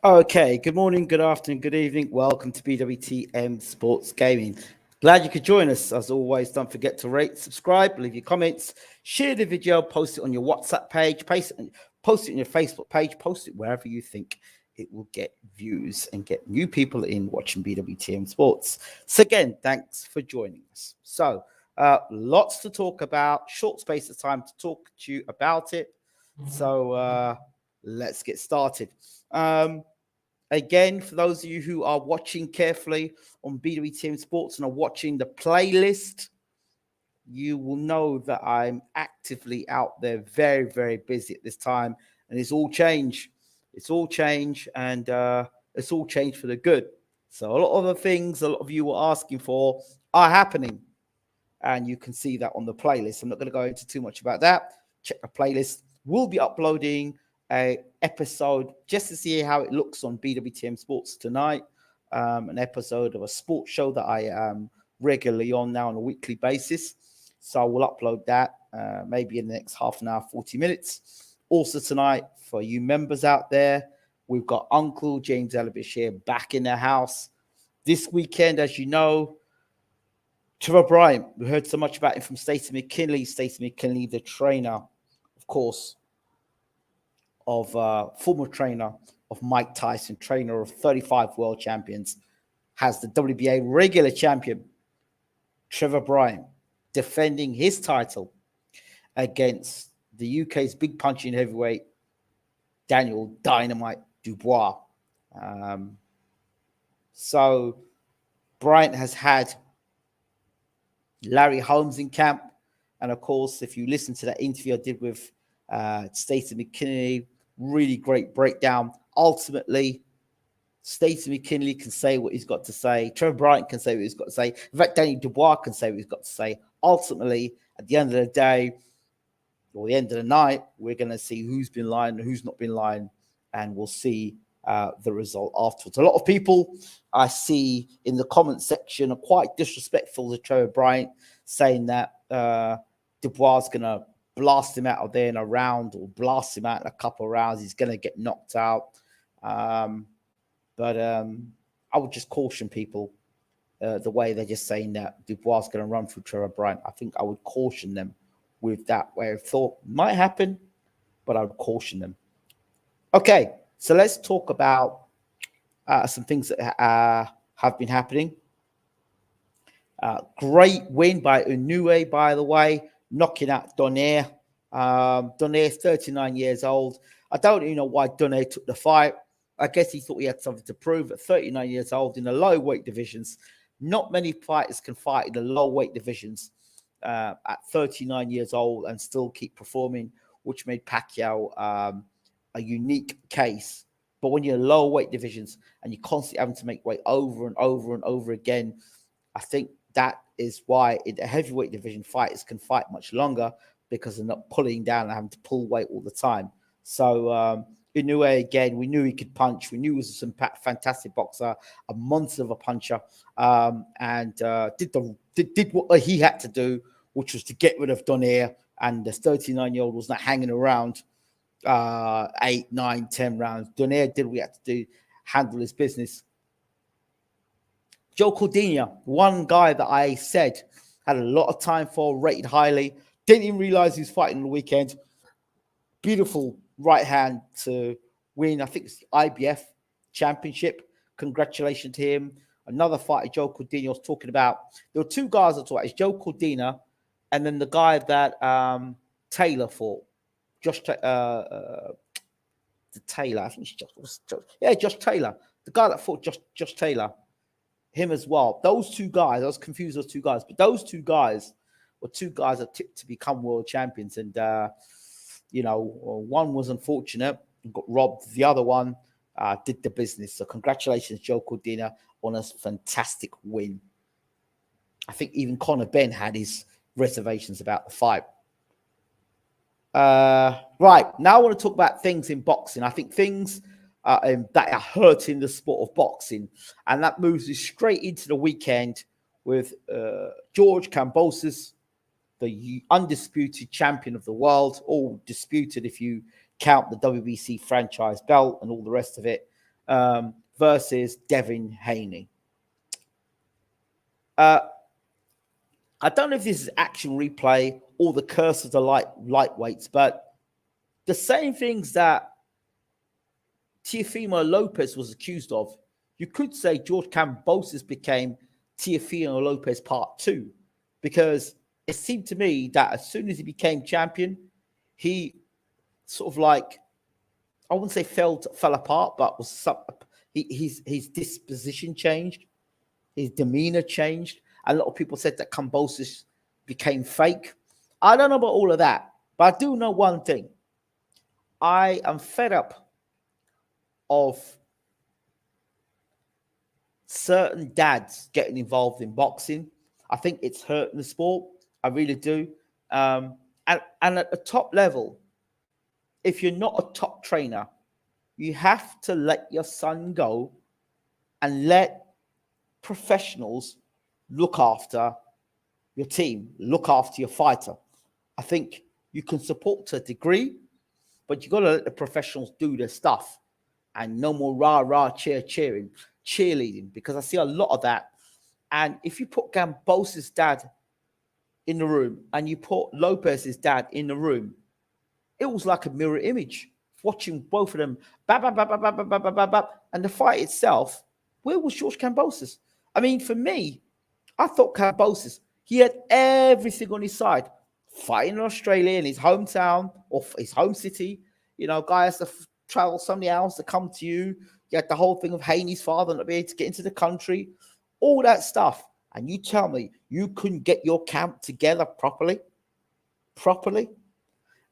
Okay, good morning, good afternoon, good evening. Welcome to BWTM Sports Gaming. Glad you could join us. As always, don't forget to rate, subscribe, leave your comments, share the video, post it on your WhatsApp page, post it on your Facebook page, post it wherever you think it will get views and get new people in watching BWTM Sports. So again, thanks for joining us. So lots to talk about, short space of time to talk to you about it. So let's get started. Again, for those of you who are watching carefully on BWTM Sports and are watching the playlist, you will know that I'm actively out there, very, very busy at this time, and it's all change. It's all change, and it's all change for the good. So a lot of the things a lot of you were asking for are happening, and you can see that on the playlist. I'm not going to go into too much about that. Check the playlist. We'll be uploading a episode just to see how it looks on BWTM Sports tonight. An episode of a sports show that I am regularly on now on a weekly basis. So we'll upload that maybe in the next half an hour, 40 minutes. Also tonight, for you members out there, we've got Uncle James Ellerbish here back in the house. This weekend, as you know, Trevor Bryant, we heard so much about him from Stacey McKinley. Stacey McKinley, the trainer, of course, of former trainer of Mike Tyson, trainer of 35 world champions, has the WBA regular champion, Trevor Bryant, defending his title against the UK's big punching heavyweight, Daniel Dynamite Dubois. So Bryant has had Larry Holmes in camp. And of course, if you listen to that interview I did with Stacey McKinley, really great breakdown. Ultimately, Stacey McKinley can say what he's got to say. Trevor Bryant can say what he's got to say. In fact, Daniel Dubois can say what he's got to say. Ultimately, at the end of the day, or the end of the night, we're going to see who's been lying and who's not been lying, and we'll see the result afterwards. A lot of people I see in the comment section are quite disrespectful to Trevor Bryant, saying that Dubois is going to blast him out of there in a round or blast him out in a couple of rounds. He's going to get knocked out. But I would just caution people the way they're just saying that Dubois is going to run through Trevor Bryant. I think I would caution them with that way of thought. Might happen, but I would caution them. Okay, so let's talk about some things that have been happening. Great win by Inoue, by the way, knocking out Donaire. Donaire's 39 years old. I don't even know why Donaire took the fight. I guess he thought he had something to prove at 39 years old in the low weight divisions. Not many fighters can fight in the low weight divisions at 39 years old and still keep performing, which made Pacquiao a unique case. But when you're in low weight divisions and you're constantly having to make weight over and over and over again, I think that is why in the heavyweight division, fighters can fight much longer because they're not pulling down and having to pull weight all the time. So Inoue, again, we knew he could punch. We knew he was a fantastic boxer, a monster of a puncher, and did what he had to do, which was to get rid of Donaire. And the 39-year-old was not hanging around 8, 9, 10 rounds. Donaire did what he had to do, handle his business. Joe Cordina, one guy that I said had a lot of time for, rated highly, didn't even realize he was fighting on the weekend. Beautiful right hand to win, I think it's the IBF championship. Congratulations to him. Another fighter, Joe Cordina, was talking about. There were two guys I talked about. It's Joe Cordina and then the guy that Taylor fought. Josh Taylor. I think it's Josh Taylor. The guy that fought Josh Taylor. Him as well. Those two guys, I was confused, those two guys, but those two guys were two guys that tipped to become world champions. And, one was unfortunate and got robbed. The other one did the business. So congratulations, Joe Cordina, on a fantastic win. I think even Conor Benn had his reservations about the fight. Right, now I want to talk about things in boxing. I think things that are hurting the sport of boxing. And that moves us straight into the weekend with George Kambosos, the undisputed champion of the world, all disputed if you count the WBC franchise belt and all the rest of it. versus Devin Haney. I don't know if this is action replay or the curse of the lightweights, but the same things that Teofimo Lopez was accused of, you could say George Kambosos became Teofimo Lopez Part 2, because it seemed to me that as soon as he became champion, he sort of like, I wouldn't say fell apart, but was his disposition changed, his demeanor changed. A lot of people said that Kambosos became fake. I don't know about all of that, but I do know one thing. I am fed up of certain dads getting involved in boxing. I think it's hurting the sport. I really do. And at the top level, if you're not a top trainer, you have to let your son go and let professionals look after your team, look after your fighter. I think you can support to a degree, but you got to let the professionals do their stuff, and no more rah-rah cheerleading, because I see a lot of that. And if you put Kambosos' dad in the room and you put Lopez's dad in the room, it was like a mirror image, watching both of them, and the fight itself. Where was George Kambosos? I mean, for me, I thought Kambosos, he had everything on his side. Fighting in Australia, in his hometown or his home city, you know, guy has to travel somebody else to come to you. You had the whole thing of Haney's father not being able to get into the country, all that stuff. And you tell me you couldn't get your camp together properly?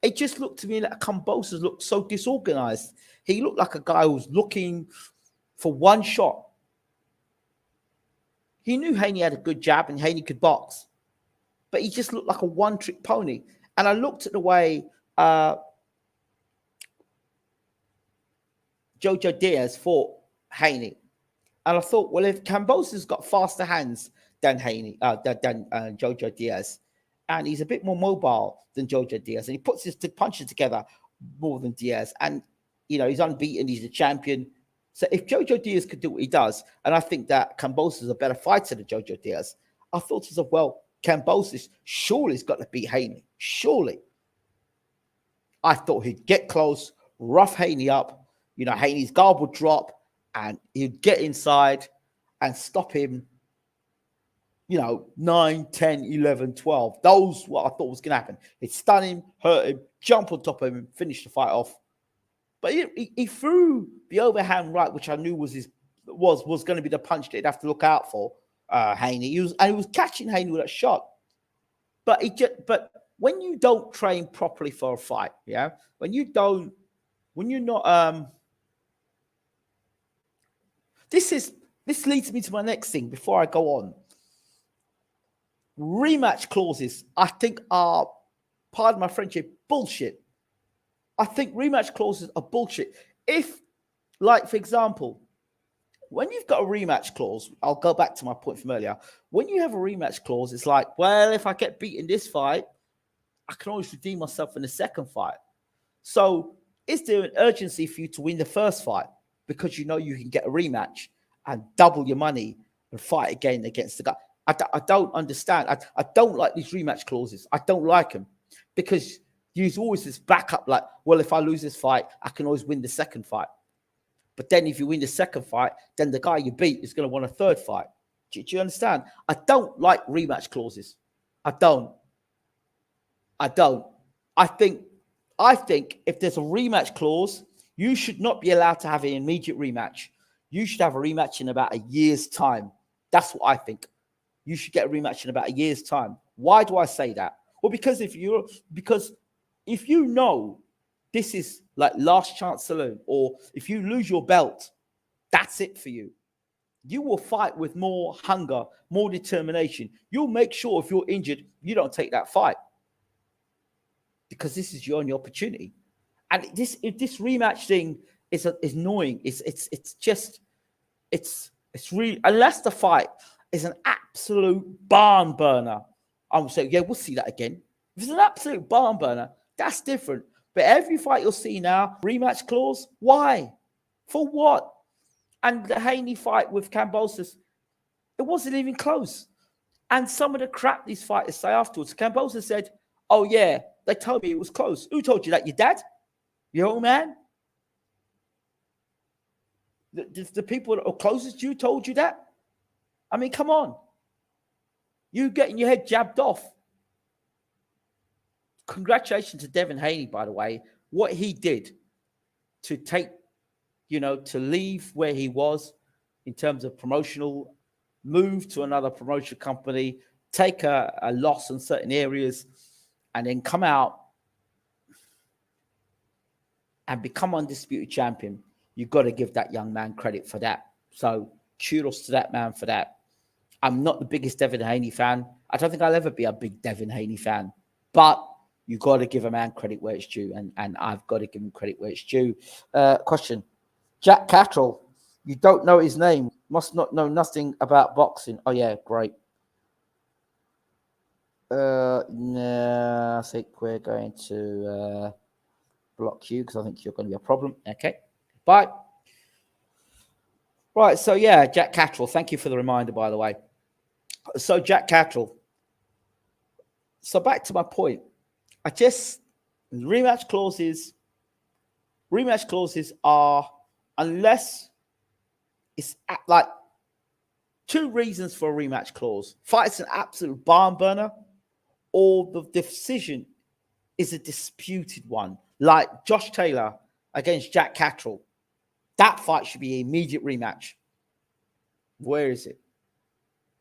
It just looked to me like Kambosos looked so disorganized. He looked like a guy who was looking for one shot. He knew Haney had a good jab and Haney could box, but he just looked like a one-trick pony. And I looked at the way Jojo Diaz fought Haney, and I thought, well, if Kambosos got faster hands than Haney, than Jojo Diaz, and he's a bit more mobile than Jojo Diaz, and he puts his punches together more than Diaz, and you know he's unbeaten, he's a champion. So if Jojo Diaz could do what he does, and I think that Kambosos is a better fighter than Jojo Diaz, I thought to myself, well, Kambosos surely has got to beat Haney. Surely. I thought he'd get close, rough Haney up. You know, Haney's guard would drop, and he'd get inside and stop him. You know, 9, 10, 11, 12. Those what I thought was going to happen. He'd stun him, hurt him, jump on top of him, finish the fight off. But he threw the overhand right, which I knew was going to be the punch that he'd have to look out for. Haney, he was catching Haney with that shot. But when you don't train properly for a fight, yeah, when you're not this leads me to my next thing before I go on. Rematch clauses, I think, are, pardon my French, bullshit. I think rematch clauses are bullshit. If, like, for example, when you've got a rematch clause, I'll go back to my point from earlier. When you have a rematch clause, it's like, well, if I get beaten this fight, I can always redeem myself in the second fight. So is there an urgency for you to win the first fight because you know you can get a rematch and double your money and fight again against the guy? I don't understand. I don't like these rematch clauses. I don't like them because there's always this backup like, well, if I lose this fight, I can always win the second fight. But then if you win the second fight, then the guy you beat is going to want a third fight. Do you understand? I don't like rematch clauses. I don't. I think if there's a rematch clause, you should not be allowed to have an immediate rematch. You should have a rematch in about a year's time. That's what I think. You should get a rematch in about a year's time. Why do I say that? Well, because if you know this is like last chance saloon, or if you lose your belt, that's it for you. You will fight with more hunger, more determination. You'll make sure if you're injured, you don't take that fight because this is your only opportunity. And this rematch thing is annoying. It's really, unless the fight is an absolute barn burner, I would say, yeah, we'll see that again. If it's an absolute barn burner, that's different. But every fight you'll see now, rematch clause, why? For what? And the Haney fight with Kambosos, it wasn't even close. And some of the crap these fighters say afterwards, Kambosos said, oh, yeah, they told me it was close. Who told you that? Your dad? Your old man? The people that are closest to you told you that? I mean, come on. You getting your head jabbed off. Congratulations to Devin Haney, by the way. What he did to take, to leave where he was in terms of promotional, move to another promotion company, take a loss in certain areas, and then come out and become undisputed champion. You've got to give that young man credit for that. So kudos to that man for that. I'm not the biggest Devin Haney fan. I don't think I'll ever be a big Devin Haney fan. But you've got to give a man credit where it's due. And I've got to give him credit where it's due. Question. Jack Catterall. You don't know his name. Must not know nothing about boxing. Oh, yeah, great. No, I think we're going to block you because I think you're going to be a problem. Okay. Bye. Right, so yeah, Jack Catterall. Thank you for the reminder, by the way. So Jack Catterall. So back to my point. Rematch clauses are, unless it's like two reasons for a rematch clause. Fight's an absolute barn burner, or the decision is a disputed one. Like Josh Taylor against Jack Catterall. That fight should be an immediate rematch. Where is it?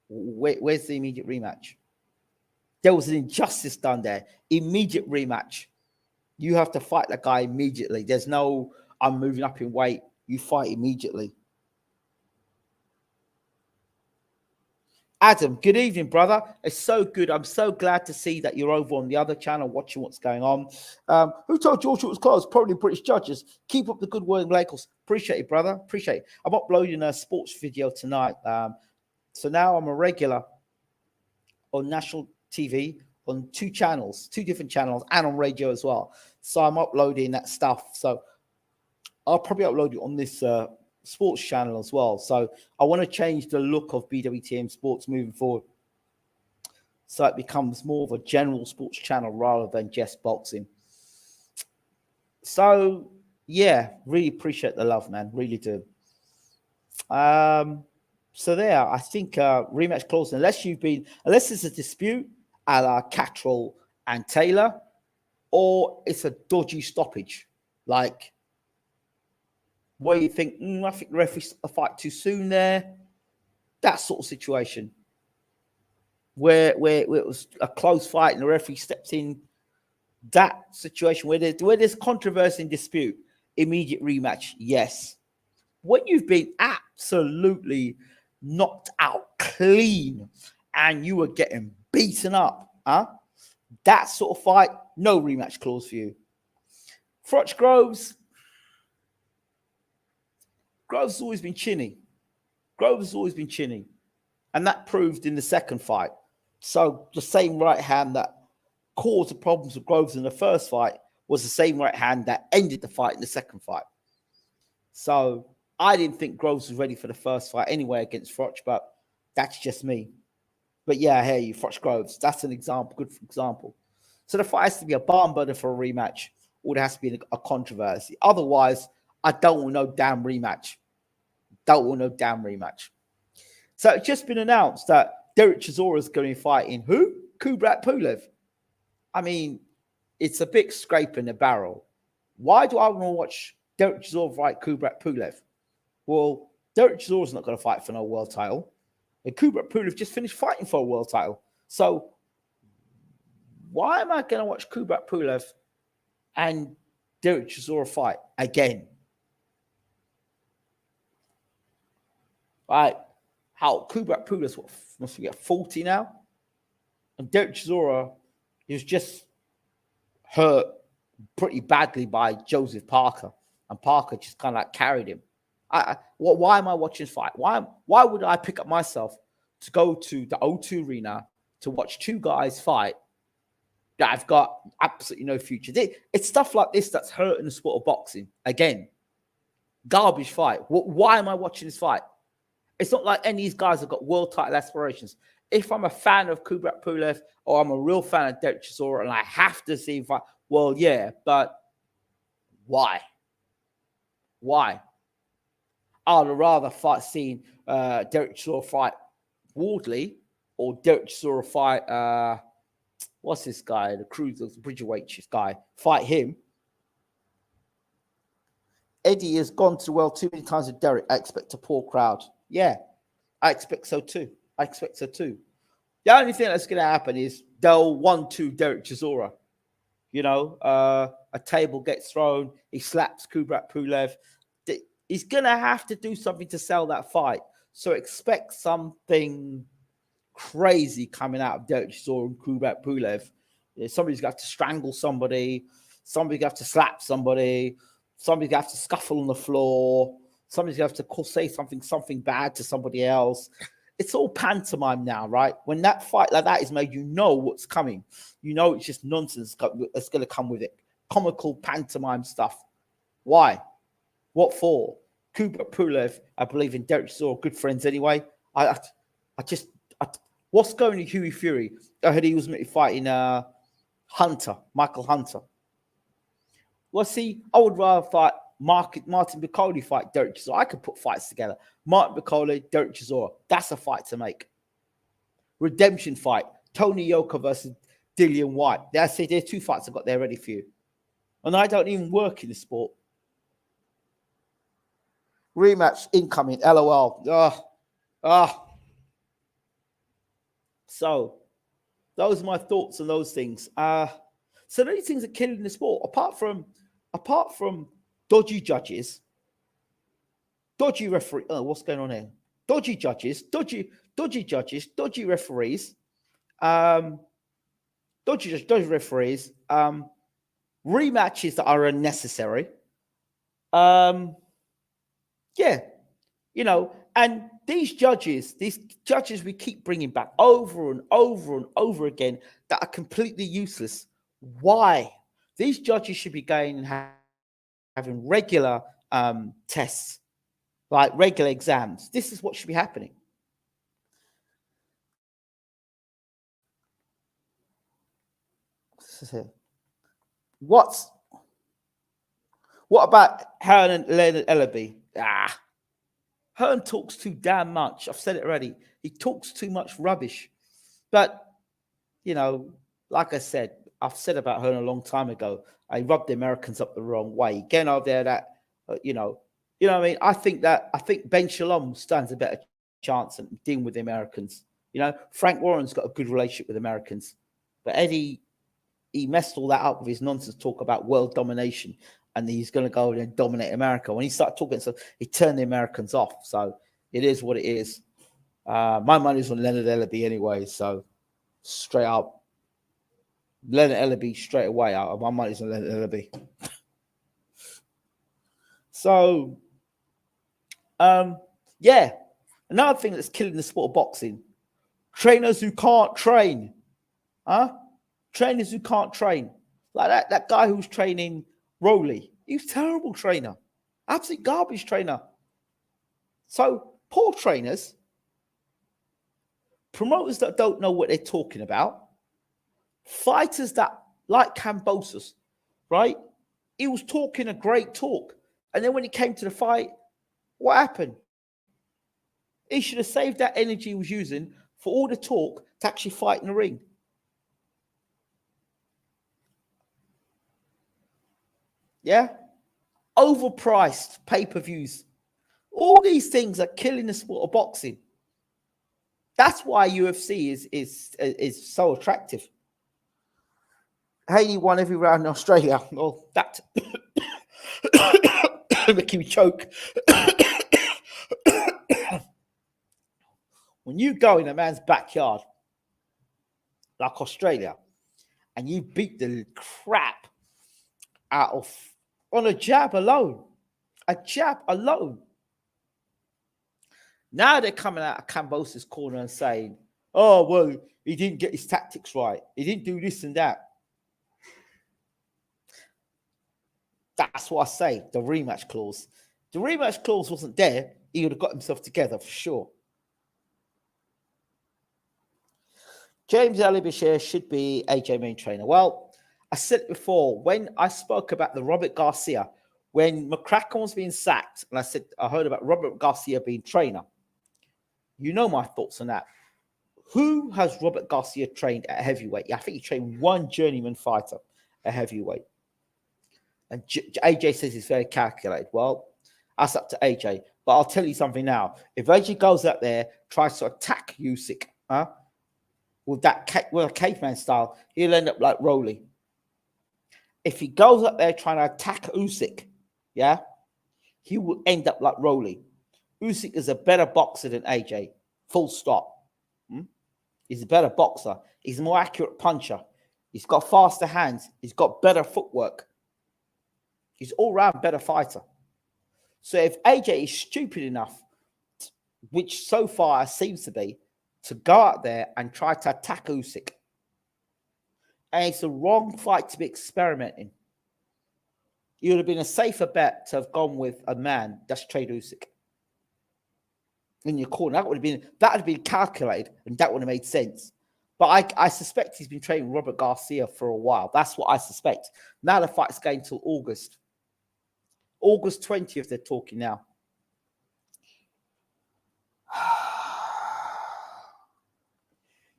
Where's the immediate rematch? There was an injustice done there. Immediate rematch. You have to fight that guy immediately. There's no, I'm moving up in weight. You fight immediately. Adam, good evening, brother. It's so good. I'm so glad to see that you're over on the other channel watching what's going on. Who told George it was close? Probably British judges. Keep up the good work, Lakers. Appreciate it, brother. Appreciate it. I'm uploading a sports video tonight. So now I'm a regular on national TV on two different channels, and on radio as well. So I'm uploading that stuff. So I'll probably upload it on this sports channel as well. So I want to change the look of BWTM Sports moving forward, so it becomes more of a general sports channel rather than just boxing. So yeah, really appreciate the love, man. Really do. So there, I think rematch clause, unless it's a dispute a la Catterall and Taylor, or it's a dodgy stoppage, like where you think, I think the referee stopped the fight too soon there. That sort of situation. Where it was a close fight and the referee steps in. That situation where there's controversy and dispute, immediate rematch, yes. When you've been absolutely knocked out clean and you were getting beaten up, that sort of fight, no rematch clause for you. Froch Groves has always been chinny. And that proved in the second fight. So the same right hand that caused the problems with Groves in the first fight was the same right hand that ended the fight in the second fight. So I didn't think Groves was ready for the first fight anyway against Froch, but that's just me. But yeah, I hear you, Froch Groves. That's an example, good example. So the fight has to be a barn burner for a rematch, or there has to be a controversy. Otherwise, I don't want no damn rematch. So it's just been announced that Derek Chisora is going to be fighting who? Kubrat Pulev. I mean, it's a big scrape in the barrel. Why do I want to watch Derek Chisora fight Kubrat Pulev? Well, Derek Chisora's not going to fight for no world title. And Kubrat Pulev just finished fighting for a world title. So why am I going to watch Kubrat Pulev and Derek Chisora fight again? Right? How Kubrat Pulev must be at 40 now? And Derek Chisora is just hurt pretty badly by Joseph Parker. And Parker just kind of like carried him. Why am I watching this fight? Why would I pick up myself to go to the O2 Arena to watch two guys fight that I've got absolutely no future? It's stuff like this that's hurting the sport of boxing. Again, Garbage fight. Why am I watching this fight? It's not like any of these guys have got world title aspirations. If I'm a fan of Kubrat Pulev or I'm a real fan of Derek Chisora and I have to see him fight, well, yeah, but why? Why? I'd rather see Derek Chisora fight Wardley or Derek Chisora fight, what's this guy, the cruiser, the Bridgerweight guy, fight him. Eddie has gone to the world too many times with Derek. I expect a poor crowd. Yeah, I expect so too. The only thing that's going to happen is they'll 1-2 Derek Chisora. You know, a table gets thrown. He slaps Kubrat Pulev. He's going to have to do something to sell that fight. So expect something crazy coming out of Derek Chisora and Kubrat Pulev. Somebody's got to strangle somebody. Somebody's got to slap somebody. Somebody's got to scuffle on the floor. Somebody's got to say something bad to somebody else. It's all pantomime now, right? When that fight like that is made, you know what's coming. You know it's just nonsense that's going to come with it. Comical pantomime stuff. Why? What for? Kubrat Pulev, I believe in Derek Chisora, good friends anyway. What's going to Hughie Fury? I heard he was fighting Michael Hunter. Well, see, I would rather fight Martin Piccoli fight Derek Chisora. I could put fights together. Martin Piccoli, Derek Chisora. That's a fight to make. Redemption fight. Tony Yoka versus Dillian White. I say there's 2 fights I've got there ready for you. And I don't even work in the sport. Rematch incoming. LOL. So, those are my thoughts on those things. So these things are killing the sport. Apart from dodgy judges, dodgy referee. Oh, what's going on here? Dodgy judges, dodgy referees, dodgy referees, rematches that are unnecessary. Yeah, you know, and these judges we keep bringing back over and over again that are completely useless. Why? These judges should be going and having regular tests, like regular exams. This is what should be happening. What about Hearn and Leonard Ellaby? Hearn talks too damn much. I've said it already. He talks too much rubbish. But, you know, like I said, I've said about Hearn a long time ago. I rubbed the Americans up the wrong way. Getting over there, that you know what I mean. I think Ben Shalom stands a better chance at dealing with the Americans. You know, Frank Warren's got a good relationship with Americans, but Eddie, he messed all that up with his nonsense talk about world domination, and he's going to go and dominate America. When he started talking, so he turned the Americans off. So it is what it is. My money's on Leonard Ellaby anyway. So straight up. Leonard Ellaby straight away. My money's on Leonard Ellaby. So, yeah. Another thing that's killing the sport of boxing. Trainers who can't train. Trainers who can't train. Like that guy who's training Rowley. He was a terrible trainer. Absolute garbage trainer. So, poor trainers. Promoters that don't know what they're talking about. Fighters that, like Kambosos, right? He was talking a great talk. And then when it came to the fight, what happened? He should have saved that energy he was using for all the talk to actually fight in the ring. Yeah? Overpriced pay-per-views. All these things are killing the sport of boxing. That's why UFC is so attractive. Haney won every round in Australia. Well, that making me choke. When you go in a man's backyard, like Australia, and you beat the crap out of on a jab alone. Now they're coming out of Kambosos' corner and saying, oh, well, he didn't get his tactics right. He didn't do this and that. That's what I say, the rematch clause. The rematch clause wasn't there, he would have got himself together for sure. James Ali-Bashir should be AJ main trainer. Well, I said it before, when I spoke about the Robert Garcia, when McCracken was being sacked, and I said I heard about Robert Garcia being trainer. You know my thoughts on that. Who has Robert Garcia trained at heavyweight? I think he trained one journeyman fighter at heavyweight. And AJ says he's very calculated. Well, that's up to AJ. But I'll tell you something now. If AJ goes out there, tries to attack Usyk, with that caveman style, he'll end up like Rolly. If he goes up there trying to attack Usyk, yeah, he will end up like Rolly. Usyk is a better boxer than AJ. Full stop. He's a better boxer. He's a more accurate puncher. He's got faster hands. He's got better footwork. He's all-round better fighter. So if AJ is stupid enough, which so far seems to be, to go out there and try to attack Usyk, and it's the wrong fight to be experimenting, it would have been a safer bet to have gone with a man that's trained Usyk in your corner. That would have been calculated, and that would have made sense. But I suspect he's been training Robert Garcia for a while. That's what I suspect. Now the fight's going till August. August 20th, they're talking now.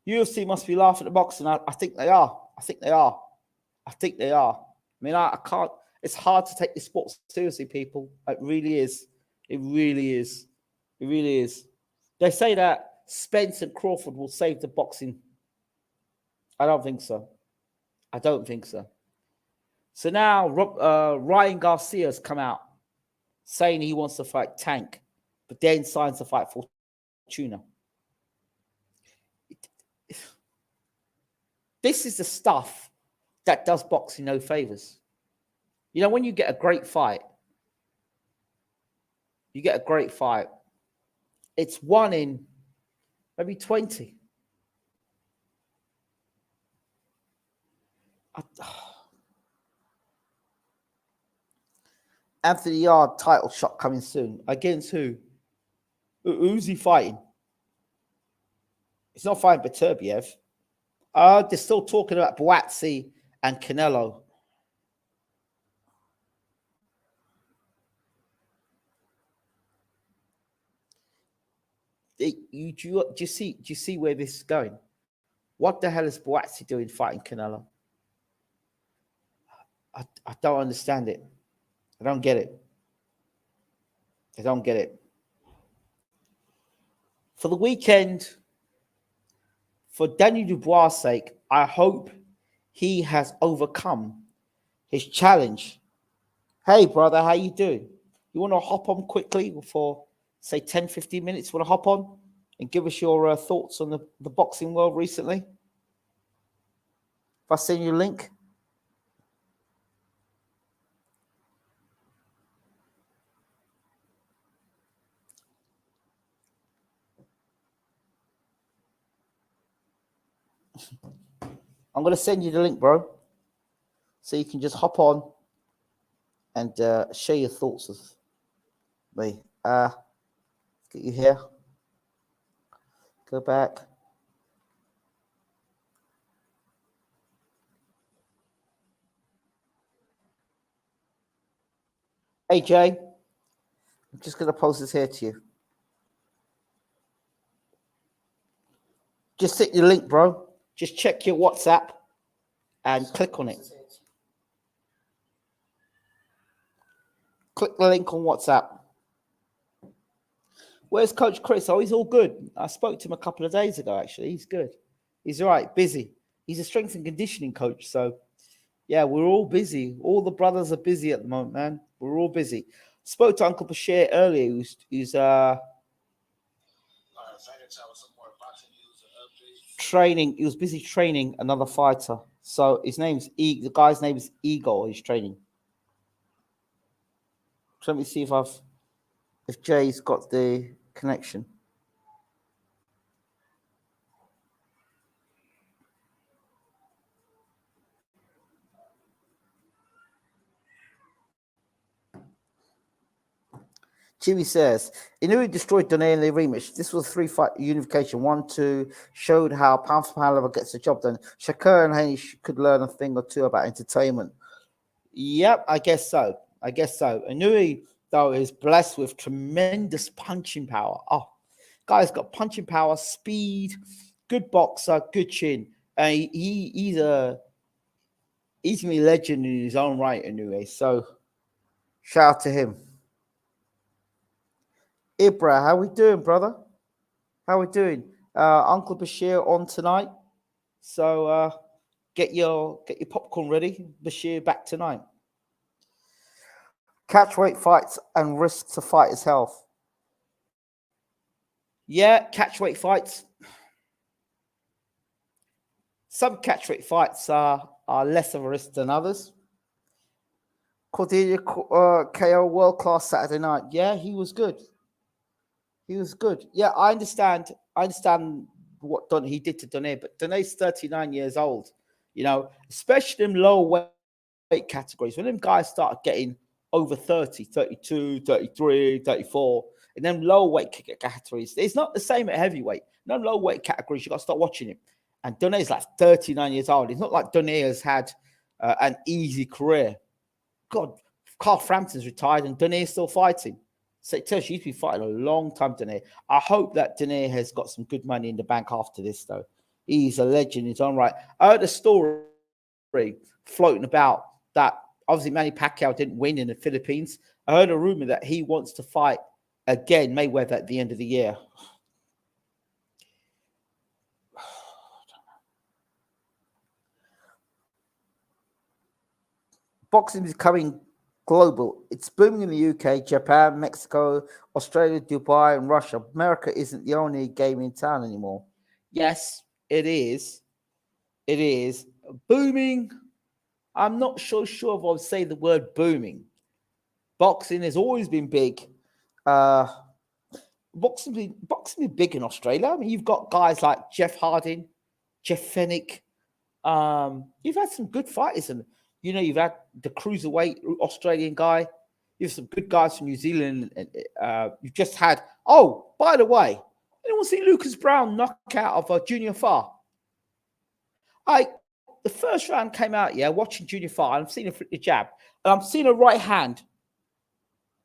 UFC must be laughing at boxing. I think they are. I think they are. I think they are. I mean, I can't. It's hard to take this sport seriously, people. It really is. It really is. It really is. They say that Spence and Crawford will save the boxing. I don't think so. I don't think so. So now Ryan Garcia's come out saying he wants to fight Tank, but then signs to fight Fortuna. This is the stuff that does boxing no favors. You know, when you get a great fight, it's one in maybe 20. Anthony Yard title shot coming soon. Against who? Who's he fighting? He's not fighting Beterbiev. They're still talking about Buatsi and Canelo. Do you see where this is going? What the hell is Buatsi doing fighting Canelo? I don't understand it. I don't get it. I don't get it. For the weekend, for Daniel Dubois' sake, I hope he has overcome his challenge. Hey, brother, how you doing? You want to hop on quickly for, say, 10, 15 minutes? Want to hop on and give us your thoughts on the boxing world recently? If I send you a link. I'm going to send you the link, bro. So you can just hop on and share your thoughts with me. Get you here. Go back. Hey, Jay. I'm just going to post this here to you. Just hit your link, bro. Just check your WhatsApp and click on it. Click the link on WhatsApp. Where's Coach Chris? Oh, he's all good. I spoke to him a couple of days ago, actually. He's good. He's all right, busy. He's a strength and conditioning coach. So, yeah, we're all busy. All the brothers are busy at the moment, man. We're all busy. Spoke to Uncle Bashir earlier, who's training. He was busy training another fighter. So the guy's name is Igor. He's training. So let me see if Jay's got the connection. Jimmy says, Inoue destroyed Donaire in the rematch. This was a 3-fight unification. 1-2 showed how pound for pound level gets the job done. Shakur and Haney could learn a thing or two about entertainment. Yep, I guess so. Inoue, though, is blessed with tremendous punching power. Oh, guy's got punching power, speed, good boxer, good chin. He's going to be a legend in his own right, Inoue. So, shout out to him. Ibra, how we doing, brother? How we doing? Uncle Bashir on tonight. So get your popcorn ready. Bashir back tonight. Catchweight fights and risk to fighters' health. Yeah, catchweight fights. Some catchweight fights are less of a risk than others. Cordelia KO world class Saturday night. Yeah, he was good. Yeah, I understand what he did to Donaire, but Donaire's 39 years old. You know, especially in lower weight categories. When them guys start getting over 30, 32, 33, 34, and then lower weight categories, it's not the same at heavyweight. No lower weight categories, you got to start watching him. And Donaire's like 39 years old. It's not like Donaire has had an easy career. God, Carl Frampton's retired and Donaire's still fighting. So it tells you he's been fighting a long time, Donaire. I hope that Donaire has got some good money in the bank after this, though. He's a legend in his own right. I heard a story floating about that obviously Manny Pacquiao didn't win in the Philippines. I heard a rumor that he wants to fight again Mayweather at the end of the year. Boxing is coming global. It's booming in the UK, Japan, Mexico, Australia, Dubai, and Russia. America isn't the only game in town anymore. Yes, it is. It is booming. I'm not so sure if I would say the word booming. Boxing has always been big. Boxing been big in Australia. I mean, you've got guys like Jeff Harding, Jeff Fennick. You've had some good fighters, and you know you've had the cruiserweight Australian guy. You have some good guys from New Zealand. And you've just had. Oh, by the way, anyone see Lucas Browne knockout of Junior Farr? The first round came out, yeah, watching Junior Farr. I've seen him flip the jab, and I'm seeing a right hand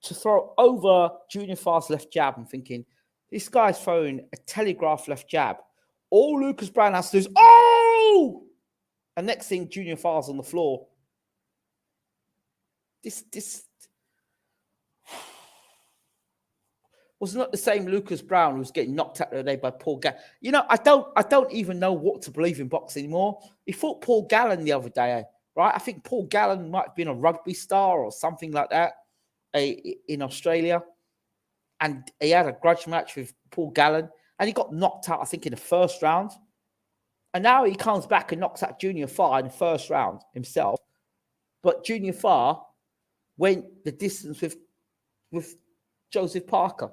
to throw over Junior Farr's left jab. I'm thinking, this guy's throwing a telegraph left jab. All Lucas Browne has to do is, oh! And next thing, Junior Farr's on the floor. This was not the same Lucas Browne who was getting knocked out the other day by Paul Gallen. You know, I don't even know what to believe in boxing anymore. He fought Paul Gallen the other day, right? I think Paul Gallen might have been a rugby star or something like that in Australia. And he had a grudge match with Paul Gallen. And he got knocked out, I think, in the first round. And now he comes back and knocks out Junior Farr in the first round himself. But Junior Farr went the distance with Joseph Parker.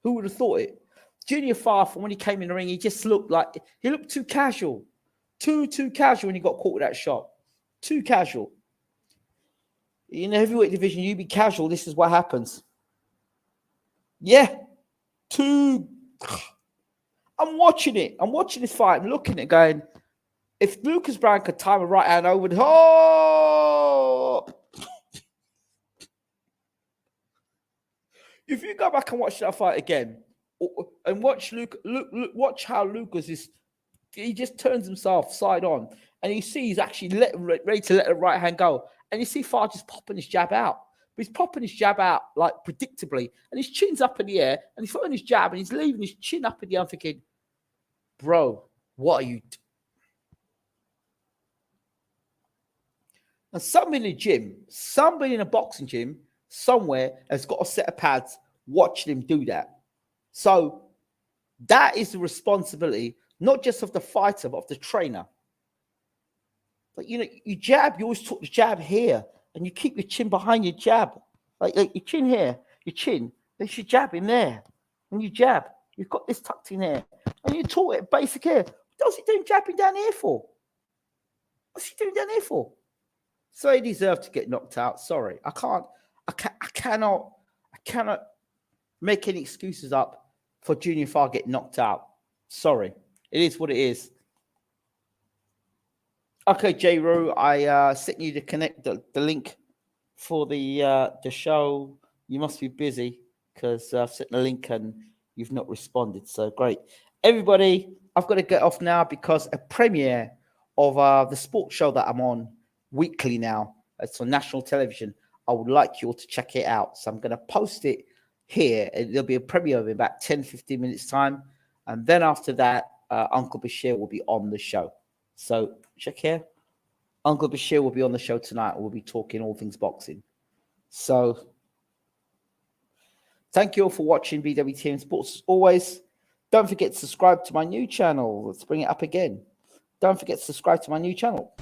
Who would have thought it? Junior Farr, from when he came in the ring, he just looked too casual. Too casual when he got caught with that shot. Too casual. In the heavyweight division, you be casual, this is what happens. Yeah. I'm watching it. I'm watching this fight. I'm looking at it going, if Lucas Browne could time a right hand over, if you go back and watch that fight again, and watch watch how Lucas is, he just turns himself side on, and you see he's actually ready to let the right hand go, and you see Farr just popping his jab out. But he's popping his jab out like predictably, and his chin's up in the air, and he's throwing his jab, and he's leaving his chin up in the air. I'm thinking, bro, what are you? And somebody in the gym, somebody in a boxing gym somewhere has got a set of pads watching him do that. So that is the responsibility, not just of the fighter, but of the trainer. But, you know, you jab, you always talk the jab here, and you keep your chin behind your jab. Like your chin here, your chin, there's your jab in there. And you jab, you've got this tucked in there. And you taught it basic here. What's he doing jabbing down here for? What's he doing down here for? So he deserved to get knocked out. Sorry. I cannot make any excuses up for Junior Farr getting knocked out. Sorry. It is what it is. Okay, J. Roo, I sent you the link for the show. You must be busy because I've sent the link and you've not responded. So great. Everybody, I've got to get off now because a premiere of the sports show that I'm on weekly now. It's on national television. I would like you all to check it out. So I'm going to post it here. There'll be a premiere in about 10, 15 minutes time. And then after that, Uncle Bashir will be on the show. So check here. Uncle Bashir will be on the show tonight. We'll be talking all things boxing. So thank you all for watching BWTM Sports as always. Don't forget to subscribe to my new channel. Let's bring it up again. Don't forget to subscribe to my new channel.